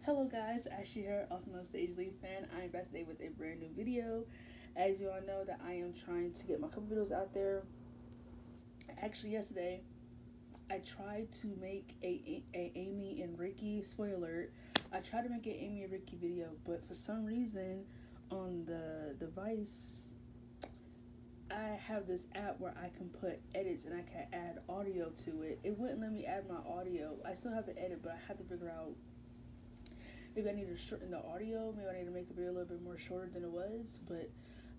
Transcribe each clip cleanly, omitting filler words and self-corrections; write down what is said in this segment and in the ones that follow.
Hello guys, Ashley here, also known as the Age Lead fan. I am back today with a brand new video. As you all know that I am trying to get my couple videos out there. Actually yesterday I tried to make a Amy and Ricky, spoiler alert, I tried to make an Amy and Ricky video, but for some reason on the device I have this app where I can put edits and I can add audio to it. It wouldn't let me add my audio. I still have the edit, but I have to figure out maybe I need to shorten the audio. Maybe I need to make the video a little bit more shorter than it was. But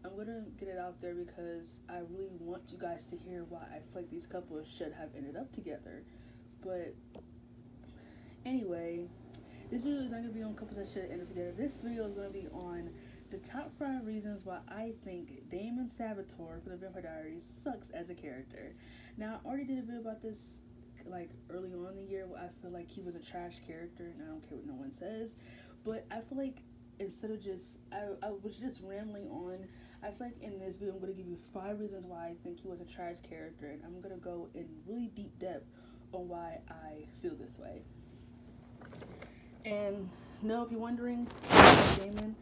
I'm gonna get it out there because I really want you guys to hear why I feel like these couples should have ended up together. But anyway, this video is not gonna be on couples that should have ended together. This video is gonna be on the top 5 reasons why I think Damon Salvatore for the Vampire Diaries sucks as a character. Now I already did a video about this like early on in the year where I feel like he was a trash character and I don't care what no one says. But I feel like instead of just I was just rambling on, I feel like in this video I'm gonna give you 5 reasons why I think he was a trash character and I'm gonna go in really deep depth on why I feel this way. And no, if you're wondering, Damon,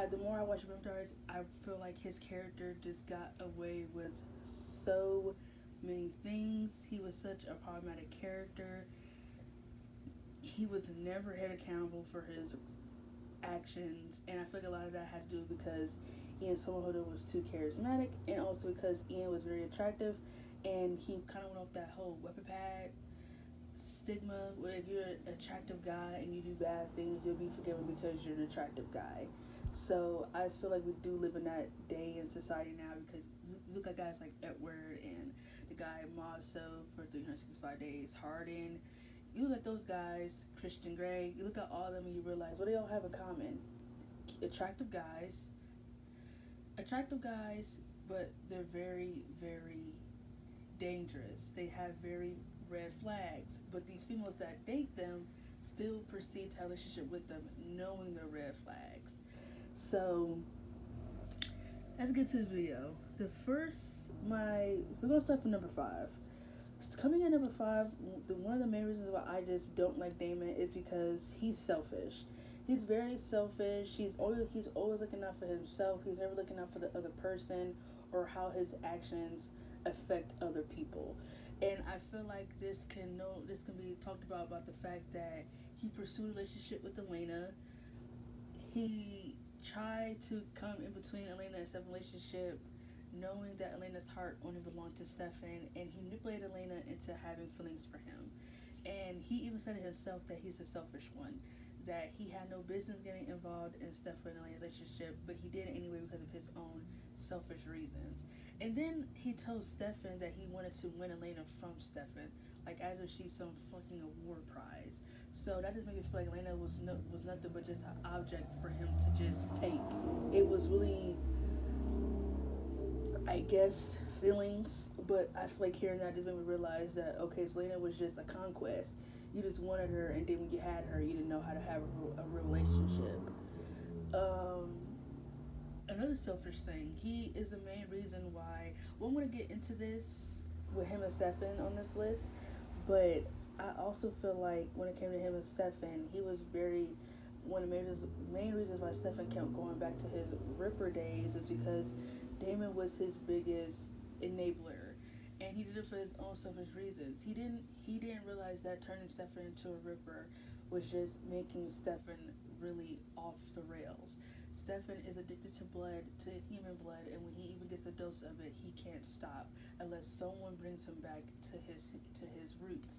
the more I watch Vampire Diaries, I feel like his character just got away with so many things. He was such a problematic character. He was never held accountable for his actions, and I feel like a lot of that has to do because Ian Somerhalder was too charismatic, and also because Ian was very attractive, and he kind of went off that whole weapon pad stigma where if you're an attractive guy and you do bad things, you'll be forgiven because you're an attractive guy. So I just feel like we do live in that day in society now because you look at guys like Edward and the guy Mazzo for 365 Days, Harden. You look at those guys, Christian Grey, you look at all of them and you realize what they all have in common. Attractive guys, attractive guys, but they're very, very dangerous. They have very red flags, but these females that date them still proceed to have a relationship with them knowing the red flags. So let's get to this video. The first, we're gonna start from number 5. Coming in number 5, one of the main reasons why I just don't like Damon is because he's selfish. He's very selfish. He's always looking out for himself. He's never looking out for the other person or how his actions affect other people. And I feel like this can be talked about the fact that he pursued a relationship with Elena. He tried to come in between Elena and Stefan's relationship, knowing that Elena's heart only belonged to Stefan, and he manipulated Elena into having feelings for him. And he even said it himself that he's a selfish one, that he had no business getting involved in Stefan and Elena's relationship, but he did it anyway because of his own selfish reasons. And then he told Stefan that he wanted to win Elena from Stefan, like as if she's some fucking award prize. So that just made me feel like Elena was nothing but just an object for him to just take. It was really, I guess, feelings, but I feel like hearing that just made me realize that okay, Selena was just a conquest. You just wanted her, and then when you had her, you didn't know how to have a real relationship. Um, Another selfish thing. He is the main reason why. Well, I'm gonna get into this with him and Stefan on this list, but I also feel like when it came to him and Stefan, he was very one of the main reasons why Stefan kept going back to his Ripper days is because Damon was his biggest enabler, and he did it for his own selfish reasons. He didn't realize that turning Stefan into a Ripper was just making Stefan really off the rails. Stefan is addicted to blood, to human blood, and when he even gets a dose of it, he can't stop unless someone brings him back to his roots.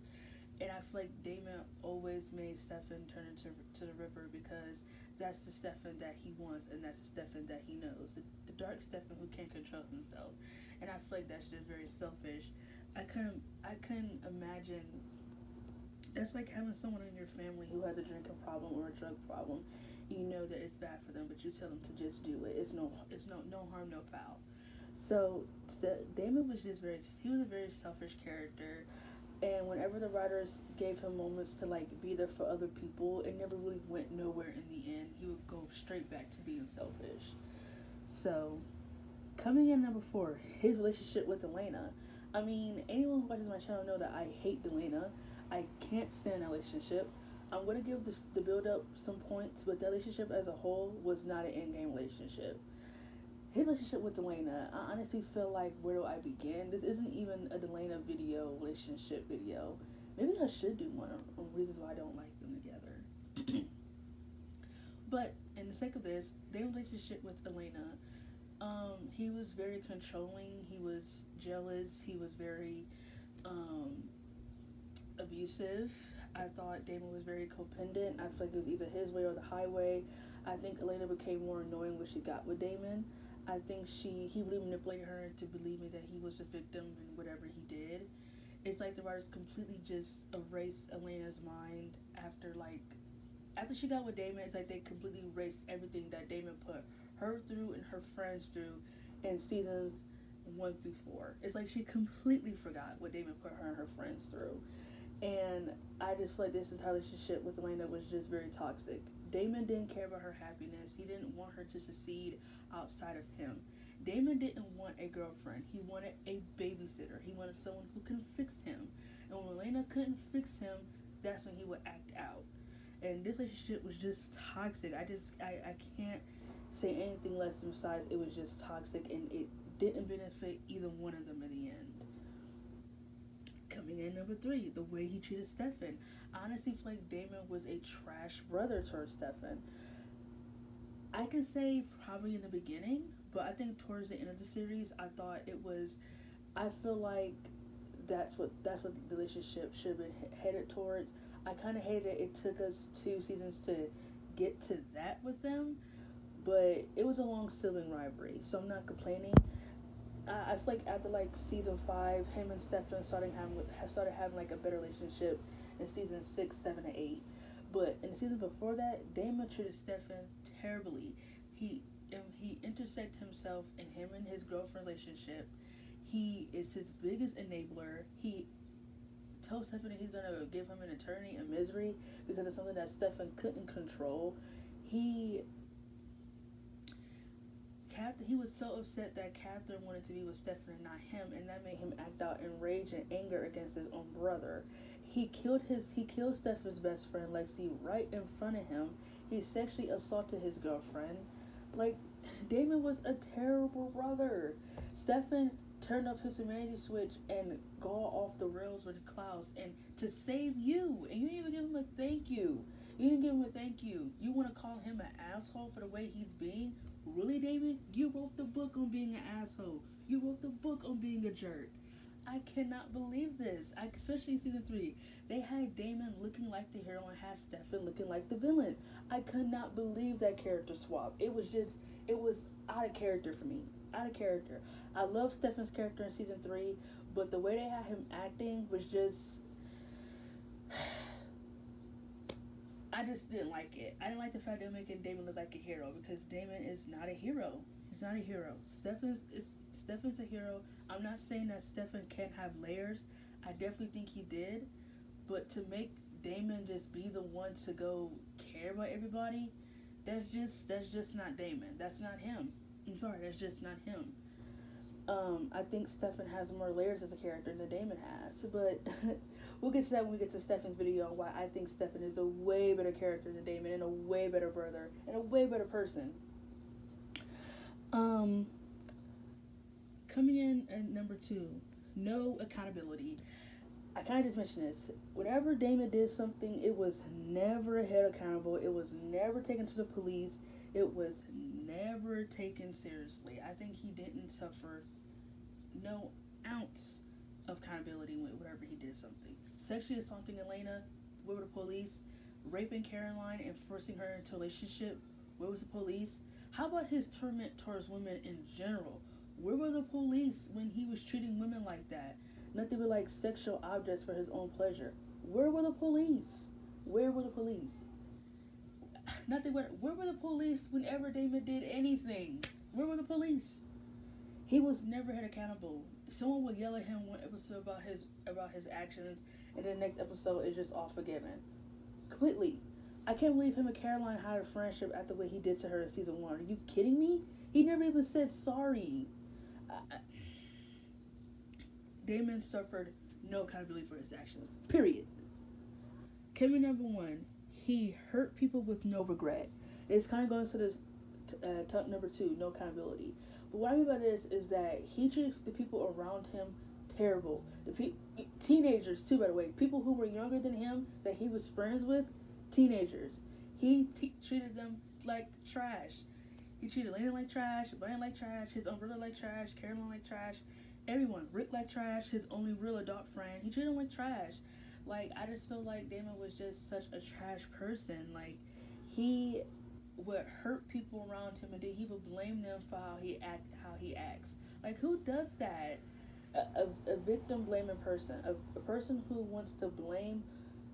And I feel like Damon always made Stefan turn into to the Ripper because that's the Stefan that he wants and that's the Stefan that he knows. The dark Stefan who can't control himself. And I feel like that's just very selfish. I couldn't imagine that's like having someone in your family who has a drinking problem or a drug problem. You know that it's bad for them, but you tell them to just do it. It's no harm, no foul. So Damon was just he was a very selfish character, and whenever the writers gave him moments to like be there for other people, it never really went nowhere in the end. He would go straight back to being selfish. So coming in number 4, his relationship with Elena. I mean, anyone who watches my channel know that I hate Elena. I can't stand that relationship. I'm gonna give the build up some points, but the relationship as a whole was not an in game relationship. His relationship with Delana, I honestly feel like, where do I begin? This isn't even a Delana video, relationship video. Maybe I should do one on reasons why I don't like them together. But in the sake of this, their relationship with Elena, he was very controlling. He was jealous. He was very um, abusive. I thought Damon was very codependent. I feel like it was either his way or the highway. I think Elena became more annoying when she got with Damon. I think he really manipulated her into believing that he was the victim in whatever he did. It's like the writers completely just erased Elena's mind after she got with Damon. It's like they completely erased everything that Damon put her through and her friends through in seasons 1 through 4. It's like she completely forgot what Damon put her and her friends through. And I just feel like this entire relationship with Elena was just very toxic. Damon didn't care about her happiness. He didn't want her to succeed outside of him. Damon didn't want a girlfriend. He wanted a babysitter. He wanted someone who can fix him. And when Elena couldn't fix him, that's when he would act out. And this relationship was just toxic. I can't say anything less than besides it was just toxic, and it didn't benefit either one of them in the end. Coming in number 3, the way he treated Stefan. I honestly feel like Damon was a trash brother towards Stefan. I can say probably in the beginning, but I think towards the end of the series, I thought it was. I feel like that's what the relationship should have been headed towards. I kind of hated it took us 2 seasons to get to that with them, but it was a long sibling rivalry, so I'm not complaining. I feel like after like season 5, him and Stefan started having like a better relationship in season 6, 7, and 8. But in the season before that, Damon treated Stefan terribly. He he intersected himself in him and his girlfriend relationship. He is his biggest enabler. He told Stefan that he's gonna give him an attorney in misery because it's something that Stefan couldn't control. He he was so upset that Catherine wanted to be with Stefan and not him, and that made him act out in rage and anger against his own brother. He killed Stefan's best friend Lexi right in front of him. He sexually assaulted his girlfriend. Like, Damon was a terrible brother. Stefan turned off his humanity switch and go off the rails with Klaus and to save you, and you didn't even give him a thank you. You didn't give him a thank you. You want to call him an asshole for the way he's being? Really, David? You wrote the book on being an asshole. You wrote the book on being a jerk. I cannot believe this. Especially in season 3, they had Damon looking like the hero and had Stefan looking like the villain. I could not believe that character swap. It was out of character for me. Out of character. I love Stefan's character in season 3, but the way they had him acting was just I just didn't like it. I didn't like the fact they were making Damon look like a hero because Damon is not a hero. He's not a hero. Stefan's a hero. I'm not saying that Stefan can't have layers. I definitely think he did, but to make Damon just be the one to go care about everybody, that's just not Damon. That's not him. I'm sorry, that's just not him. I think Stefan has more layers as a character than Damon has, but we'll get to that when we get to Stefan's video on why I think Stefan is a way better character than Damon and a way better brother and a way better person. Coming in at number 2, no accountability. I kind of just mentioned this. Whenever Damon did something, it was never held accountable. It was never taken to the police. It was never taken seriously. I think he didn't suffer no ounce of accountability whenever he did something. Sexually assaulting Elena, where were the police? Raping Caroline and forcing her into a relationship, where was the police? How about his torment towards women in general? Where were the police when he was treating women like that? Nothing but like sexual objects for his own pleasure. Where were the police? Where were the police? Nothing but where were the police whenever Damon did anything? Where were the police? He was never held accountable. Someone would yell at him one episode about his actions, and then the next episode is just all forgiven. Completely. I can't believe him and Caroline had a friendship after what he did to her in season 1. Are you kidding me? He never even said sorry. Damon suffered no accountability for his actions. Period. Coming number 1, he hurt people with no regret. It's kind of going to this top number two, no accountability. But what I mean by this is that he treated the people around him terrible. Teenagers too, by the way, people who were younger than him that he was friends with, teenagers. Treated them like trash. He treated Landon like trash, Brian like trash, his umbrella like trash, Caroline like trash, everyone. Rick like trash, his only real adult friend. He treated him like trash. Like, I just feel like Damon was just such a trash person. Like, he would hurt people around him, and then he would blame them for how he acts. Like, who does that? A victim blaming person, a person who wants to blame,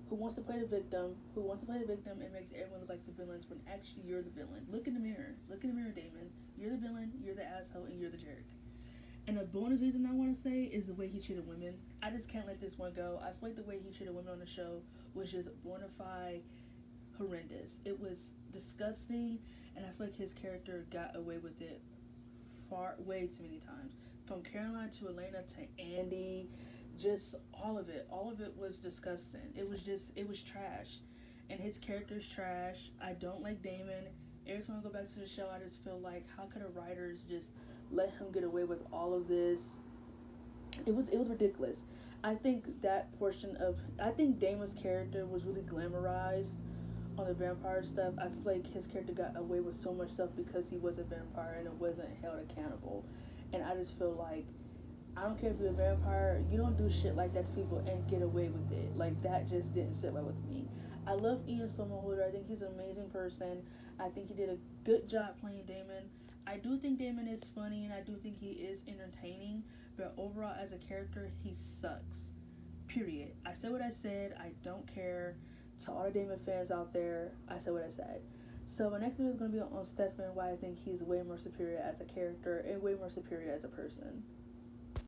who wants to play the victim, who wants to play the victim and makes everyone look like the villains when actually you're the villain. Look in the mirror. Look in the mirror, Damon. You're the villain, you're the asshole, and you're the jerk. And a bonus reason I want to say is the way he treated women. I just can't let this one go. I feel like the way he treated women on the show was just bona fide horrendous. It was disgusting, and I feel like his character got away with it way too many times. From Caroline to Elena to Andy, just all of it was disgusting. It was trash, and his character's trash. I don't like Damon. Every time I go back to the show, I just feel like, how could a writers just let him get away with all of this? It was ridiculous. I think Damon's character was really glamorized on the vampire stuff. I feel like his character got away with so much stuff because he was a vampire and it wasn't held accountable. And I just feel like, I don't care if you're a vampire, you don't do shit like that to people and get away with it. Like, that just didn't sit right with me. I love Ian Somerhalder. I think he's an amazing person. I think he did a good job playing Damon. I do think Damon is funny and I do think he is entertaining, but overall as a character, he sucks. Period. I said what I said. I don't care. To all the Damon fans out there, I said what I said. So my next video is going to be on Stefan, why I think he's way more superior as a character and way more superior as a person.